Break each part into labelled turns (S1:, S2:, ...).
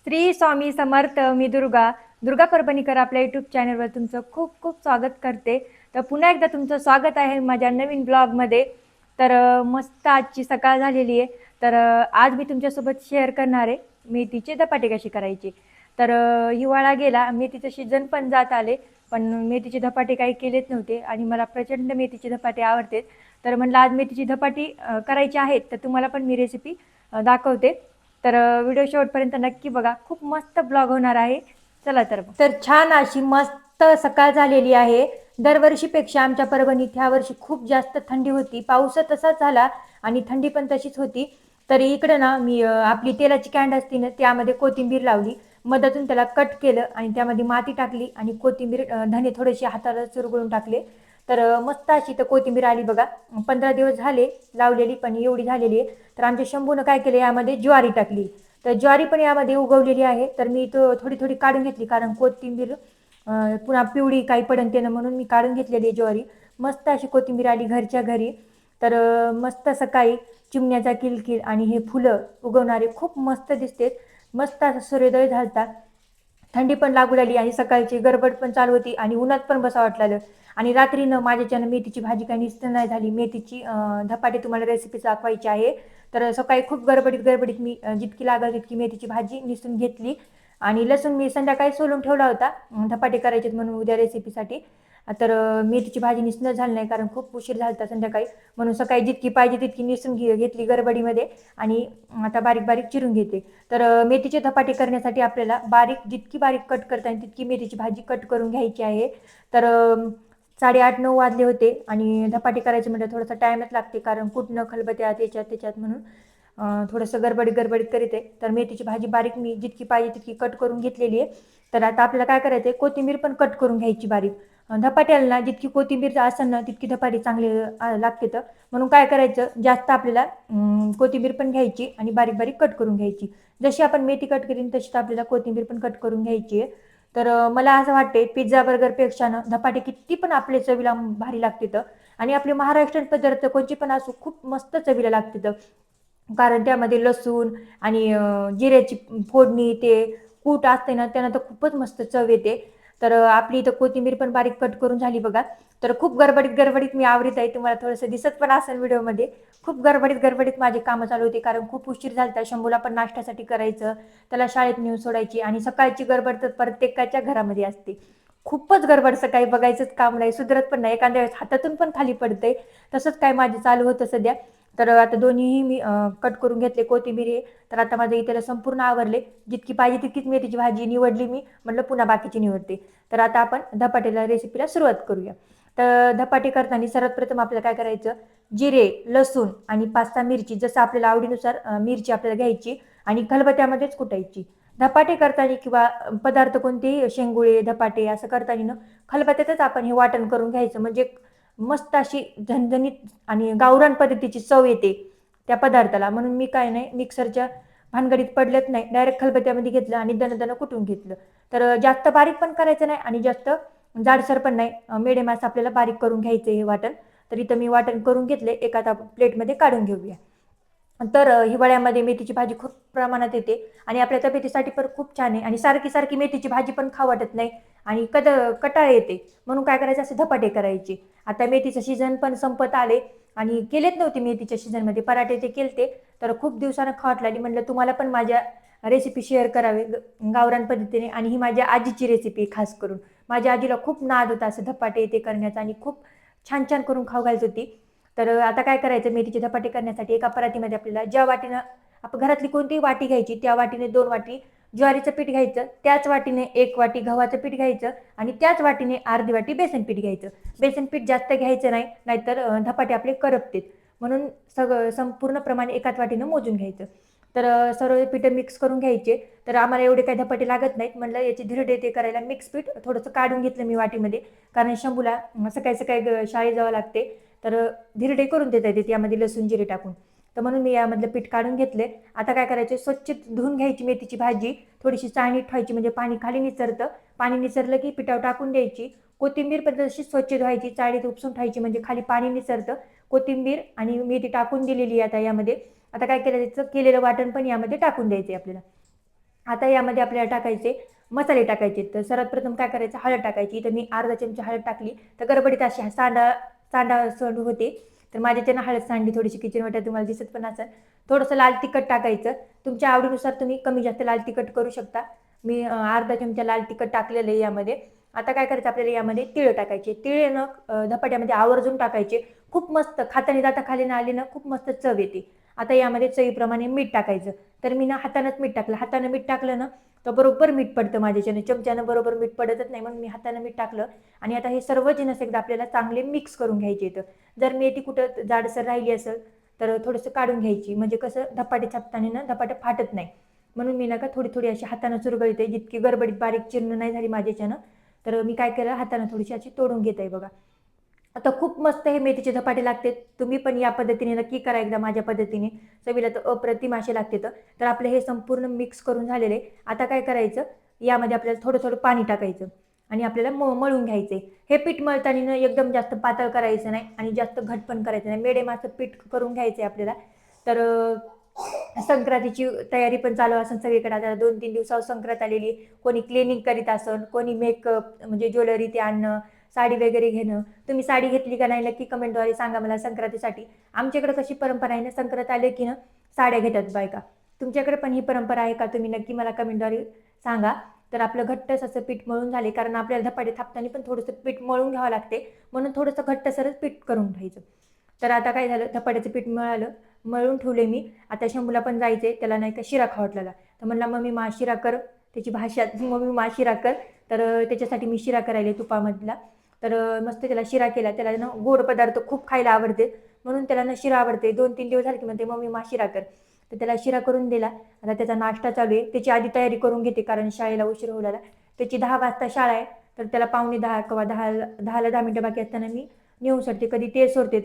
S1: श्री स्वामी समर्थ. मी दुर्गा परभणीकर आपल्या यूट्यूब चॅनलवर तुमचं खूप खूप स्वागत करते. तर पुन्हा एकदा तुमचं स्वागत आहे माझ्या नवीन ब्लॉगमध्ये. तर मस्त आजची सकाळ झालेली आहे. तर आज मी तुमच्यासोबत शेअर करणार आहे मेथीचे धपाटे कशी करायचे. तर हिवाळा गेला, मेथीचं सीजन पण जात आले, पण मेथीचे धपाटे काही केलेच नव्हते आणि मला प्रचंड मेथीचे धपाटे आवडते. तर म्हणलं आज मेथीची धपाटी करायची आहेत, तर तुम्हाला पण मी रेसिपी दाखवते. तर व्हिडिओ शेवटपर्यंत नक्की बघा, खूप मस्त ब्लॉग होणार आहे. चला तर छान अशी मस्त सकाळ झालेली आहे. दरवर्षीपेक्षा आमच्या परभणीत ह्या वर्षी खूप जास्त थंडी होती. पाऊस तसाच झाला आणि थंडी पण तशीच होती. तरी इकडे ना मी आपली तेलाची कॅन्ड असते ना, त्यामध्ये कोथिंबीर लावली, मधातून त्याला कट केलं आणि त्यामध्ये माती टाकली आणि कोथिंबीर धने थोडेसे हाताला चुरगळून टाकले. तर मस्त अशी तर कोथिंबीर आली बघा. 15 दिवस झाले लावलेली, पण एवढी झालेली आहे. तर आमच्या शंभूनं काय केलं, यामध्ये ज्वारी टाकली. तर ज्वारी पण यामध्ये उगवलेली आहे. तर मी तो थोडी थोडी काढून घेतली, कारण कोथिंबीर पुन्हा पिवळी काही पडन त्यानं, म्हणून मी काढून घेतलेली ज्वारी. मस्त अशी कोथिंबीर आली घरच्या घरी. तर मस्त सकाळी चिमण्याचा किलकिल आणि हे फुलं उगवणारे खूप मस्त दिसते. मस्त असं सूर्योदय झालता. थंडी पण लागू लागली आणि सकाळची गडबड पण चालू होती आणि उन्हात पण बसा वाटलं. आणि रात्रीनं माझ्याच्यानं मेथीची भाजी काही निस्त नाही झाली. मेथीची धपाटे तुम्हाला रेसिपी दाखवायची आहे. तर सकाळी खूप गडबडीत गडबडीत मी जितकी लागल तितकी मेथीची भाजी निसून घेतली आणि लसूण मी संध्याकाळी सोलून ठेवला होता धपाटे करायचे म्हणून उद्या रेसिपीसाठी. तर मेथीची भाजी निसणं झाली नाही, कारण खूप उशीर झाला होता संध्याकाळी, म्हणून सकाळी जितकी पाहिजे तितकी निसून घेतली गडबडीमध्ये आणि आता बारीक बारीक चिरून घेते. तर मेथीचे धपाटे करण्यासाठी आपल्याला जितकी बारीक कट करता येईल तितकी मेथीची भाजी कट करून घ्यायची आहे. तर 8:30-9 वाजले होते आणि धपाटे करायचे म्हणजे थोडासा टाईमच लागते, कारण कुठनं खलबत्यात त्याच्यात म्हणून थोडंसं गडबडीत गडबडीत करीत आहे. तर मेथीची भाजी बारीक मी जितकी पाहिजे तितकी कट करून घेतलेली आहे. तर आता आपल्याला काय करायचं आहे, कोथिंबीर पण कट करून घ्यायची बारीक. धपाट्याला ना जितकी कोथिंबीर असेल ना तितकी धपाटे चांगले लागते. तर म्हणून काय करायचं, जास्त आपल्याला कोथिंबीर पण घ्यायची आणि बारीक बारीक कट करून घ्यायची. जशी आपण मेथी कट करीन तशी आपल्याला कोथिंबीर पण कट करून घ्यायची आहे. तर मला असं वाटते पिझ्झा बर्गरपेक्षा ना धपाटे किती पण आपले चवीला भारी लागते. तर आणि आपले महाराष्ट्रीयन पदार्थ कोणचे पण असो खूप मस्त चवीला लागते. तर कारण त्यामध्ये लसूण आणि जिऱ्याची फोडणी ते कूट असते ना, त्यानं तर खूपच मस्त चव येते. तर आपली इथं कोथिंबीर पण बारीक कट करून झाली बघा. तर खूप गडबडीत गडबडीत मी आवरीत आहे, तुम्हाला थोडंसं दिसत पण असेल व्हिडिओमध्ये. खूप गडबडीत गडबडीत माझी कामं चालू होती, कारण खूप उशीर झाला. शंभूला पण नाश्त्यासाठी करायचं, त्याला शाळेत नेऊन सोडायची आणि सकाळची गडबड तर प्रत्येकाच्या घरामध्ये असते. खूपच गडबड सकाळी बघायचंच काम नाही, सुधरत पण नाही, एखाद्या वेळेस हातातून पण खाली पडते. तसंच काय माझे चालू होतं सध्या. तर आता दोन्हीही मी कट करून घेतले कोथिंबीर हे. तर आता माझं इथं संपूर्ण आवरले, जितकी पाहिजे तितकीच मेथीची भाजी निवडली मी, म्हटलं पुन्हा बाकीची निवडते. तर आता आपण धपाट्याला रेसिपीला सुरुवात करूया. तर धपाटे करताना सर्वात प्रथम आपल्याला काय करायचं, जिरे, लसूण आणि 5-6 मिरची, जसं आपल्याला आवडीनुसार मिरची आपल्याला घ्यायची आणि खलबत्त्यामध्येच कुटायची. धपाटे करताना किंवा पदार्थ कोणतेही शेंगुळे धपाटे असं करताना ना खलबत्त्यातच आपण हे वाटण करून घ्यायचं, म्हणजे मस्त अशी झणझणीत आणि गावरान पद्धतीची चव येते त्या पदार्थाला. म्हणून मी काय नाही मिक्सरच्या भानगडीत पडलेत नाही, डायरेक्ट खलबत्त्यामध्ये घेतलं आणि दणदणं कुटून घेतलं. तर जास्त बारीक पण करायचं नाही आणि जास्त जाडसर पण नाही, मिडियम असं आपल्याला बारीक करून घ्यायचं हे वाटण. तर इथं मी वाटण करून घेतले, एका प्लेटमध्ये काढून घेऊया. तर हिवाळ्यामध्ये मेथीची भाजी खूप प्रमाणात येते आणि आपल्या तब्येतीसाठी पण खूप छान आहे आणि सारखी सारखी मेथीची भाजी पण खाऊ वाटत नाही आणि कटाळ येते. म्हणून काय करायचं, असे धपाटे करायचे. आता मेथीचं सीझन पण संपत आले आणि केलेच नव्हते मेथीच्या सीझनमध्ये पराठे, ते केलते. तर खूप दिवसानं खावट लागली, म्हटलं तुम्हाला पण माझ्या रेसिपी शेअर करावे गावरान पद्धतीने. आणि ही माझ्या आजीची रेसिपी खास करून. माझ्या आजीला खूप नाद होता असं धपाटे ते करण्याचा आणि खूप छान छान करून खाऊ घालत होती. तर आता काय करायचं, मेथीचे धपाटे करण्यासाठी एका परातीमध्ये आपल्याला ज्या वाटीनं आपण घरातली कोणतीही वाटी घ्यायची, त्या वाटीने 2 वाटी ज्वारीचं पीठ घ्यायचं, त्याच वाटीने 1 वाटी गव्हाचं पीठ घ्यायचं आणि त्याच वाटीने अर्धी वाटी बेसन पीठ घ्यायचं. बेसन पीठ जास्त घ्यायचं नाही, नाहीतर धपाटे आपले करपतात. म्हणून सगळं संपूर्ण प्रमाण एकाच वाटीनं मोजून घ्यायचं. तर सर्व पीठं मिक्स करून घ्यायचे. तर आम्हाला एवढे काही धपाटे लागत नाहीत, म्हणलं याची धिरडे ते करायला मिक्स पीठ थोडंसं काढून घेतलं मी वाटीमध्ये, कारण शंभूला सकाळी सकाळी शाळेत जावं लागते. तर धिरडे करून देता येते यामध्ये लसूण जिरे टाकून. तर म्हणून मी यामधलं पीठ काढून घेतले. आता काय करायचे, स्वच्छ धुवून घ्यायची मेथीची भाजी, थोडीशी चाळणीत ठेवायची म्हणजे पाणी खाली निचरतं. पाणी निचरलं की पिठावर टाकून द्यायची. कोथिंबीर पण तशी स्वच्छ धुवायची, चाळीत उपसून ठेवायची म्हणजे खाली पाणी निचरतं. कोथिंबीर आणि मेथी टाकून दिलेली आता यामध्ये. आता काय केलं, त्याचं केलेलं वाटण पण यामध्ये टाकून द्यायचं आपल्याला. आता यामध्ये आपल्याला टाकायचे मसाले टाकायचे. तर सर्वात प्रथम काय करायचं, हळद टाकायची. तर मी अर्धा चमचा हळद टाकली. तर गडबडीत अशी सांडा होते. तर माझ्याच्यानं हळद सांडली थोडीशी किचन वाट्यात, तुम्हाला दिसत पण असेल. थोडंसं लाल तिखट टाकायचं. तुमच्या आवडीनुसार तुम्ही कमी जास्त लाल तिखट करू शकता. मी अर्धा चमचा लाल तिखट टाकलेलं आहे यामध्ये. आता काय करायचं, आपल्याला यामध्ये तीळ टाकायचे. तीळ ना धपाट्यामध्ये आवर्जून टाकायचे. खूप मस्त खाताना दाताखाली ना आली ना खूप मस्त चव येते. आता यामध्ये चवीप्रमाणे मीठ टाकायचं. तर मी ना हातानंच मीठ टाकलं. हातानं मीठ टाकलं ना तर बरोबर मीठ पडतं माझ्याच्यानं. चमच्यानं बरोबर मीठ पडतच नाही, म्हणून मी हातानं मीठ टाकलं. आणि आता हे सर्व जिन्नस एकदा आपल्याला चांगले मिक्स करून घ्यायचे आहेत. जर मेथी कुठं जाडसर राहिली असेल तर थोडंसं काढून घ्यायची, म्हणजे कसं धपाटे छापताना ना धपाटे फाटत नाही. म्हणून मी नका थोडी थोडी अशी हातानं चुरगळते. जितकी गडबडीत बारीक चिरणं नाही झाली माझ्याच्यानं, तर मी काय केलं, हातानं थोडीशी अशी तोडून घेत आहे बघा. आता खूप मस्त हे मेथीचे धपाटे लागते. तुम्ही पण या पद्धतीने नक्की करा एकदा माझ्या पद्धतीने. चवीला तर अप्रतिम असे लागते. तर आपलं हे संपूर्ण मिक्स करून झालेले. आता काय करायचं, यामध्ये आपल्याला थोडं थोडं पाणी टाकायचं आणि आपल्याला मळून घ्यायचे. हे पीठ मळताना एकदम जास्त पातळ करायचं नाही आणि जास्त घट पण करायचं नाही, मिडियम असं पीठ करून घ्यायचं आपल्याला. तर संक्रांतीची तयारी पण चालू असेल सगळीकडे. आता 2-3 दिवसावर संक्रांत आलेली. कोणी क्लिनिंग करीत असेल, कोणी मेकअप म्हणजे ज्वेलरी ते आणणं, साडी वगैरे घेणं. तुम्ही साडी घेतली का नाही नक्की कमेंटद्वारे सांगा मला संक्रांतीसाठी. आमच्याकडे कशी परंपरा आहे ना, संक्रांत आले की ना साड्या घेतात बायका. तुमच्याकडे पण ही परंपरा आहे का, तुम्ही नक्की मला कमेंटद्वारे सांगा. तर आपलं घट्टस असं पीठ मळून झाले, कारण आपल्याला धपाटे थापताना पण थोडंसं पीठ मळून घ्यावं लागते, म्हणून थोडंसं घट्टसरच पीठ करून घ्यायचं. तर आता काय झालं, धपाट्याचं पीठ मळून ठेवले मी. आता शंभूला पण जायचे, त्याला नाही का शिरा खावा वाटलेला. तर म्हणला मम्मी मा शिरा कर. त्याची भाषा मम्मी मा शिरा कर. तर त्याच्यासाठी मी शिरा करायला तुपामधला. तर मस्त त्याला शिरा केला. त्याला ना गोड पदार्थ खूप खायला आवडते, म्हणून त्याला ना शिरा आवडते. 2-3 दिवस झाले की म्हणते मम्मी मा शिरा कर. तर त्याला शिरा करून दिला. आता त्याचा नाश्ता चालू आहे. त्याची आधी तयारी करून घेते, कारण शाळेला उशीर होऊ लागला. त्याची 10 वाजता शाळा आहे. तर त्याला 9:45 किंवा 10ला 10 मिनटं बाकी असताना मी नेऊन सोडते, कधी ते सोडते.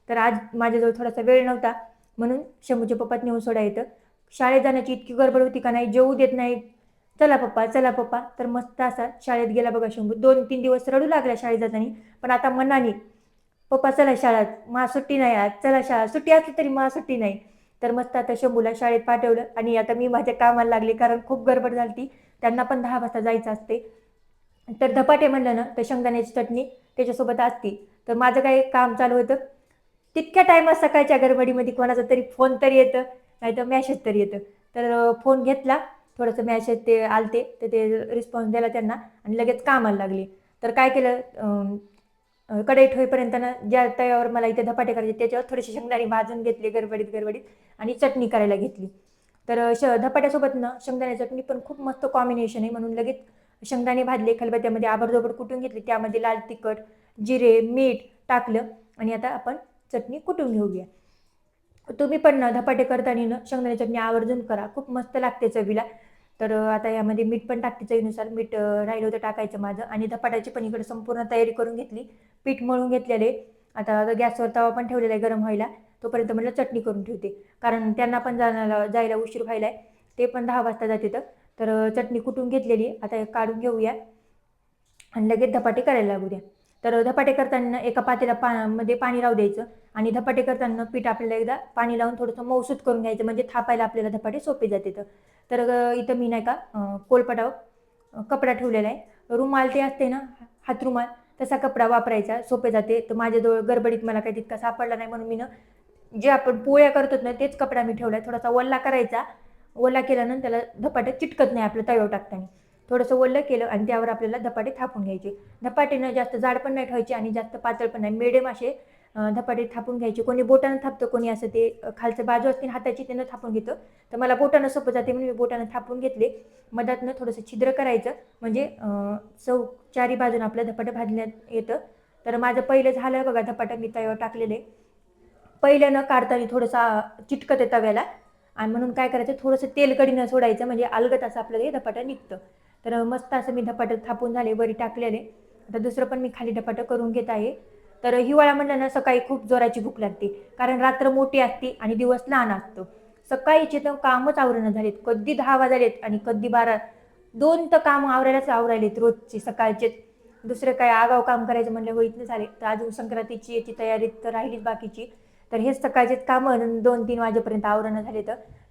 S1: तर आज माझ्याजवळ थोडासा वेळ नव्हता, म्हणून शंभूच्या पप्पात नेऊन सोडा येतं. शाळेत जाण्याची इतकी गडबड होती का नाही, जेवू देत नाही. चला पप्पा चला पप्पा. तर मस्त असा शाळेत गेला बघा शंभू. 2-3 दिवस रडू लागला शाळेत जाताना, पण आता मनाने पप्पा चला शाळेत, मा सुट्टी नाही आज, चला शाळा. सुट्टी असली तरी मा सुट्टी नाही. तर मस्त आता शंभूला शाळेत पाठवलं आणि आता मी माझ्या कामाला लागले, कारण खूप गडबड झाली. त्यांना पण 10 वाजता जायचं असते. तर धपाटे म्हणलं ना तर शेंगदाण्याची चटणी त्याच्यासोबत असती. तर माझं काही काम चालू होतं तितक्या टायमात, सकाळच्या गडबडीमध्ये कोणाचा तरी फोन तरी येतं, नाही तर मॅसेज तरी येतं. तर फोन घेतला, थोडंसं मॅसेज ते आलते, तर ते रिस्पॉन्स दिला त्यांना आणि लगेच कामाला लागले. तर काय केलं, कढई ठेवेपर्यंत ना ज्या तव्यावर मला इथे धपाटे करायचे त्याच्यावर थोडेसे शेंगदाणे भाजून घेतले गडबडीत गडबडीत आणि चटणी करायला घेतली. तर धपाट्यासोबत ना शेंगदाणे चटणी पण खूप मस्त कॉम्बिनेशन आहे, म्हणून लगेच शेंगदाणे भाजले, खलबत्त्यामध्ये आबडधोबड कुटून घेतली. त्यामध्ये लाल तिखट, जिरे, मीठ टाकलं आणि आता आपण चटणी कुटून घेऊया. तुम्ही पण ना धपाटे करताना ना शेंगदाणे चटणी आवर्जून करा, खूप मस्त लागते चवीला. तर आता यामध्ये मीठ पण टाकते चवीनुसार. मीठ राहिलं होतं टाकायचं माझं. आणि धपाट्याची पण इकडे संपूर्ण तयारी करून घेतली. पीठ मळून घेतलेले. आता गॅसवर तवा पण ठेवलेला आहे गरम व्हायला. तोपर्यंत म्हटलं चटणी करून ठेवते, कारण त्यांना पण जायला उशीर व्हायला आहे. ते पण 10 वाजता जाते. तर चटणी कुटून घेतलेली आता काढून घेऊया आणि लगेच धपाटे करायला लागू द्या. तर धपाटे करताना एका पातेल्या मध्ये पाणी राहू द्यायचं आणि धपाटे करताना पीठ आपल्याला एकदा पाणी लावून थोडंसं मऊसूत करून घ्यायचं, म्हणजे थापायला आपल्याला धपाटे सोपे जाते. तर इथं मी नाही का कोलपटावर कपडा ठेवलेला आहे. रुमाल ते असते ना हातरुमाल, तसा कपडा वापरायचा, सोपे जाते. तर माझ्याजवळ गडबडीत मला काही तितका सापडला नाही, म्हणून मी ना जे आपण पोळ्या करतो ना तेच कपडा मी ठेवला. थोडासा वल्ला करायचा. ओला केल्यानंतर त्याला धपाटे चिटकत नाही आपलं तव्यावर टाकताना. थोडंसं ओलं केलं आणि त्यावर आपल्याला धपाटे थापून घ्यायचे. धपाटे ना जास्त जाड पण नाही ठेवायचे आणि जास्त पातळ पण नाही, मिडियम असे धपाटे थापून घ्यायचे. कोणी बोटानं थापतं, कोणी असं ते खालचं बाजू असते हाताची त्यानं थापून घेतं. तर मला बोटानं सोपं जाते म्हणून मी बोटानं थापून घेतले. मधातनं थोडंसं छिद्र करायचं, म्हणजे चारी बाजून आपलं धपाटं भाजण्यात येतं. तर माझं पहिलं झालं बघा धपाटं मी तव्यावर टाकलेले. पहिलं न काढताना थोडंसं चिटकत आहे तव्याला, आणि म्हणून काय करायचं, थोडंसं तेलकडी न सोडायचं, म्हणजे अलगत असं आपलं हे धपाटं निघतं. तर मस्त असं मी धपाटं थापून झाले, वरी टाकलेले. आता दुसरं पण मी खाली धपाटं करून घेत आहे. तर हिवाळा म्हणलं ना सकाळी खूप जोराची भूक लागते, कारण रात्र मोठी असते आणि दिवस लहान असतो. सकाळीचे तर कामच आवरणं झालेत, कधी 10 वाजलेत आणि कधी 12. 2 तर काम आवरायलाच आवरायलेत रोजचे सकाळचे. दुसरं काय आगाव काम करायचं म्हणलं होईत नाही झाले. तर अजून संक्रांतीची याची तयारी तर राहिलीच बाकीची. तर हेच सकाळचेच कामं 2-3 वाजेपर्यंत आवरणं झाले.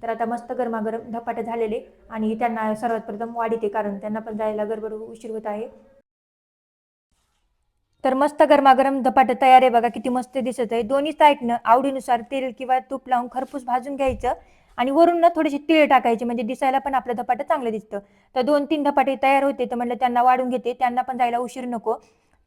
S1: तर आता मस्त गरमागरम धपाटे झालेले आणि त्यांना सर्वात प्रथम वाढीते, कारण त्यांना पण जायला गडबड उशीर होत आहे. तर मस्त गरमागरम धपाटे तयार आहे बघा, किती मस्त दिसत आहे. दोन्ही साईडनं आवडीनुसार तेल किंवा तूप लावून खरपूस भाजून घ्यायचं आणि वरून ना थोडेसे तीळ टाकायचे, म्हणजे दिसायला पण आपलं धपाटं चांगलं दिसतं. तर 2-3 धपाटे तयार होते, तर म्हणलं त्यांना वाढून घेते, त्यांना पण जायला उशीर नको.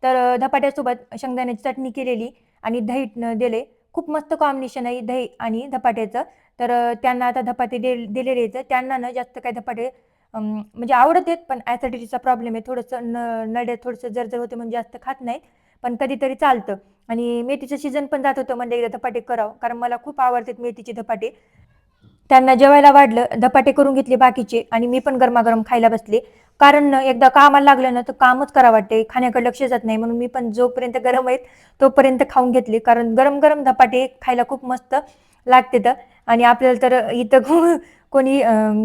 S1: तर धपाट्यासोबत शेंगदाण्याची चटणी केलेली आणि दही दिले. खूप मस्त कॉम्बिनेशन आहे दही आणि धपाट्याचं. तर त्यांना आता धपाटे दिलेले आहेत. त्यांना ना जास्त काय धपाटे म्हणजे आवडत आहेत, पण ॲसिडिटीचा प्रॉब्लेम आहे. थोडंसं नड्यात थोडंसं जर होते, म्हणजे जास्त खात नाहीत. पण कधीतरी चालतं. आणि मेथीचं सीझन पण जात होतं, म्हणजे एकदा धपाटे करावं, कारण मला खूप आवडतात मेथीचे धपाटे. त्यांना जेवायला वाढलं, धपाटे करून घेतले बाकीचे आणि मी पण गरमागरम खायला बसले. कारण ना एकदा कामाला लागलं ना तर कामच करावं वाटते, खाण्याकडे लक्ष जात नाही. म्हणून मी पण जोपर्यंत गरम आहेत तोपर्यंत खाऊन घेतले, कारण गरम गरम धपाटे खायला खूप मस्त लागते. तर आणि आपल्याला तर इथं कोणी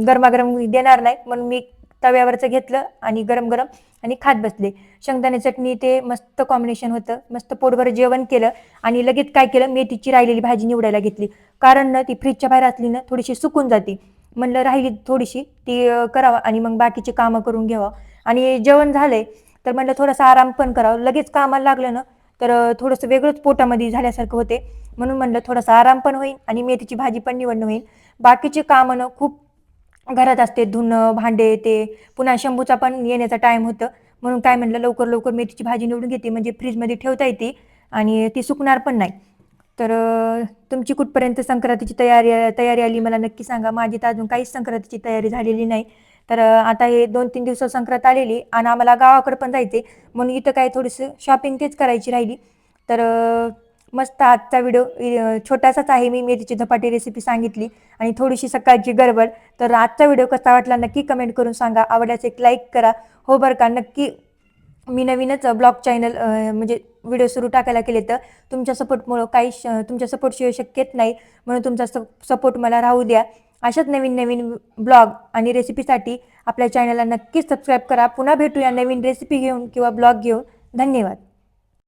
S1: गरमागरम देणार नाही, म्हणून मी तव्यावरचं घेतलं आणि गरम गरम आणि खात बसले. शेंगदाणे चटणी ते मस्त कॉम्बिनेशन होतं. मस्त पोटभर जेवण केलं आणि लगेच काय केलं, मेथीची राहिलेली भाजी निवडायला घेतली, कारण ना ती फ्रीजच्या बाहेर असली ना थोडीशी सुकून जाते. म्हणलं राहिली थोडीशी ती करावं आणि मग बाकीची कामं करून घ्यावं. आणि जेवण झालंय तर म्हणलं थोडासा आराम पण करावं. लगेच कामाला लागलं ना तर थोडंसं वेगळंच पोटामध्ये झाल्यासारखं होते. म्हणून म्हणलं थोडासा आराम पण होईल आणि मेथीची भाजी पण निवडणं होईल. बाकीचे कामं ना खूप घरात असते, धुणं भांडे ते, पुन्हा शंभूचा पण येण्याचा टाईम होतं. म्हणून काय म्हणलं लवकर लवकर मेथीची भाजी निवडून घेते, म्हणजे फ्रीजमध्ये ठेवता येते आणि ती सुकणार पण नाही. तर तुमची कुठपर्यंत संक्रांतीची तयारी आली मला नक्की सांगा. माझी तर अजून काहीच संक्रांतीची तयारी झालेली नाही. तर आता हे 2-3 दिवसात संक्रांत आलेली आणि आम्हाला गावाकडे पण जायचे, म्हणून इथं काय थोडंसं शॉपिंग तेच करायची राहिली. तर मस्त आजचा व्हिडिओ छोटासाच आहे. मी मेथीची धपाटी रेसिपी सांगितली आणि थोडीशी सकाळची गडबड. तर आजचा व्हिडिओ कसा वाटला नक्की कमेंट करून सांगा. आवडल्यास एक लाईक करा. हो बरं का, नक्की मी नवीनच ब्लॉग चॅनल म्हणजे व्हिडिओ सुरू टाकायला केले, तर तुमच्या सपोर्टमुळं तुमच्या सपोर्टशिवाय शक्यच नाही, म्हणून तुमचा सपोर्ट मला राहू द्या. अशाच नवीन नवीन ब्लॉग आणि रेसिपीसाठी आपल्या चॅनलला नक्कीच सबस्क्राईब करा. पुन्हा भेटूया नवीन रेसिपी घेऊन किंवा ब्लॉग घेऊन. धन्यवाद.